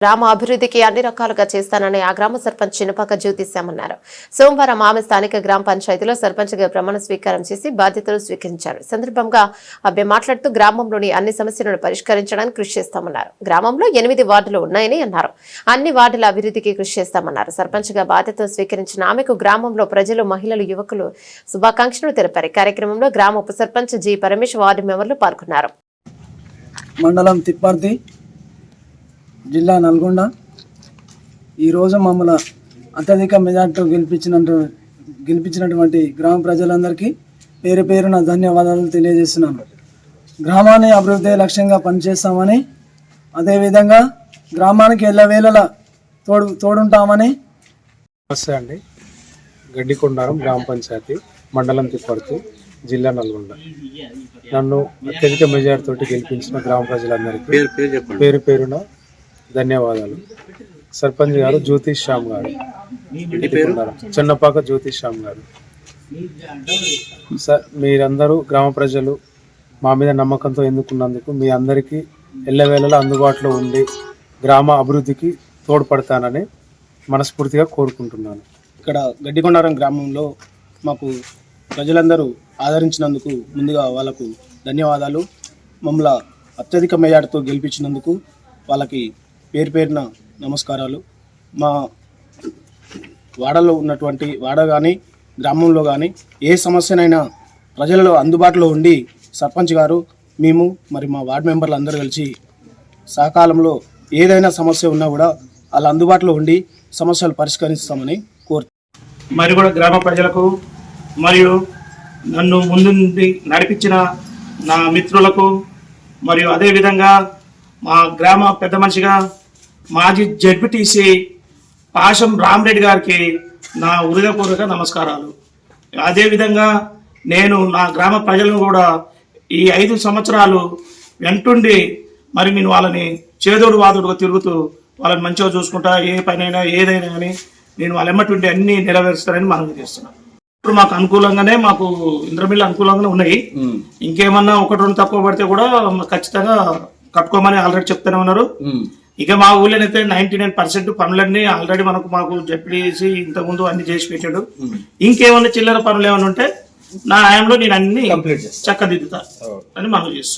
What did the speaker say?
గ్రామ అభివృద్ధికి అన్ని రకాలుగా చేస్తానని ఆ గ్రామ సర్పంచ్ చిన్నపాక జ్యోతిష్యమన్నారు. సోమవారం ఆమె స్థానిక గ్రామ పంచాయతీలో సర్పంచ్గా ప్రమాణ స్వీకారం చేసి బాధ్యతలు స్వీకరించారు. సందర్భంగా ఆమె మాట్లాడుతూ గ్రామంలోని అన్ని సమస్యలను పరిష్కరించడానికి కృషి చేస్తామన్నారు. గ్రామంలో 8 వార్డులు ఉన్నాయని అన్నారు. అన్ని వార్డుల అభివృద్ధికి కృషి చేస్తామన్నారు. సర్పంచ్గా బాధ్యతలు స్వీకరించిన ఆమెకు గ్రామంలో ప్రజలు, మహిళలు, యువకులు శుభాకాంక్షలు తెలిపారు. కార్యక్రమంలో గ్రామ ఉప సర్పంచ్ జి పరమేశ్, వార్డు మెంబర్లు పాల్గొన్నారు. మండలం తిప్పర్తి, జిల్లా నల్గొండ. ఈరోజు మమ్మల్ని అత్యధిక మెజార్టీతో గెలిపించినటువంటి గ్రామ ప్రజలందరికీ పేరు పేరున ధన్యవాదాలు తెలియజేస్తున్నాను. గ్రామాన్ని అభివృద్ధి లక్ష్యంగా పనిచేస్తామని, అదేవిధంగా గ్రామానికి ఎల్లవేళలా తోడుంటామని. నమస్తే అండి. గడ్డికొండారం గ్రామ పంచాయతీ, మండలం తిప్పర్తి, జిల్లా నల్గొండ. నన్ను అత్యధిక మెజార్టీతో గెలిపించిన గ్రామ ప్రజలందరికీ పేరు పేరున ధన్యవాదాలు. సర్పంచ్ గారు జ్యోతిష్ శ్యామ్ గారు, చిన్నపాక జ్యోతిష్ శ్యామ్ గారు. సార్, మీరందరూ గ్రామ ప్రజలు మా మీద నమ్మకంతో ఎన్నుకున్నందుకు మీ అందరికీ ఎల్లవేళలా అందుబాటులో ఉండి గ్రామ అభివృద్ధికి తోడ్పడతానని మనస్ఫూర్తిగా కోరుకుంటున్నాను. ఇక్కడ గడ్డికొండారం గ్రామంలో మాకు ప్రజలందరూ ఆదరించినందుకు ముందుగా వాళ్ళకు ధన్యవాదాలు. మమ్మల్ని అత్యధిక మెజార్టీతో గెలిపించినందుకు వాళ్ళకి పేరు పేరున నమస్కారాలు. మా వాడలో ఉన్నటువంటి వాడ కానీ గ్రామంలో కానీ ఏ సమస్యనైనా ప్రజలలో అందుబాటులో ఉండి సర్పంచ్ గారు, మేము మరి మా వార్డు మెంబర్లు అందరూ కలిసి సకాలంలో ఏదైనా సమస్య ఉన్నా కూడా వాళ్ళ అందుబాటులో ఉండి సమస్యలు పరిష్కరిస్తామని కోరుతున్నాను. మరి కూడా గ్రామ ప్రజలకు మరియు నన్ను ముందు నడిపించిన నా మిత్రులకు మరియు అదేవిధంగా మా గ్రామ పెద్ద మనిషిగా మాజీ జడ్పీటీసీ పాశం రామరెడ్డి గారికి నా హృదయపూర్వక నమస్కారాలు. అదేవిధంగా నేను నా గ్రామ ప్రజలను కూడా ఈ 5 సంవత్సరాలు వెంటుండి మరి నేను వాళ్ళని చేదోడు వాదోడుగా తిరుగుతూ వాళ్ళని మంచిగా చూసుకుంటా, ఏ పనైనా ఏదైనా కానీ నేను వాళ్ళ ఎమ్మటుండి అన్నీ నెరవేరుస్తానని మనవి చేస్తున్నాను. ఇప్పుడు మాకు అనుకూలంగానే, మాకు ఇంద్రమిల్లు అనుకూలంగానే ఉన్నాయి. ఇంకేమన్నా 1-2 తక్కువ పడితే కూడా ఖచ్చితంగా కట్టుకోమని ఆల్రెడీ చెప్తూనే ఉన్నారు. ఇక మా ఊళ్ళోనైతే 99% పనులన్నీ ఆల్రెడీ మాకు చెప్పేసి ఇంతకుముందు అన్ని చేసి పెట్టాడు. ఇంకేమన్నా చిల్లర పనులు ఏమైనా ఉంటే నా హయాంలో నేను అన్ని చక్కదిద్దుతా అని మనం చేస్తున్నాను.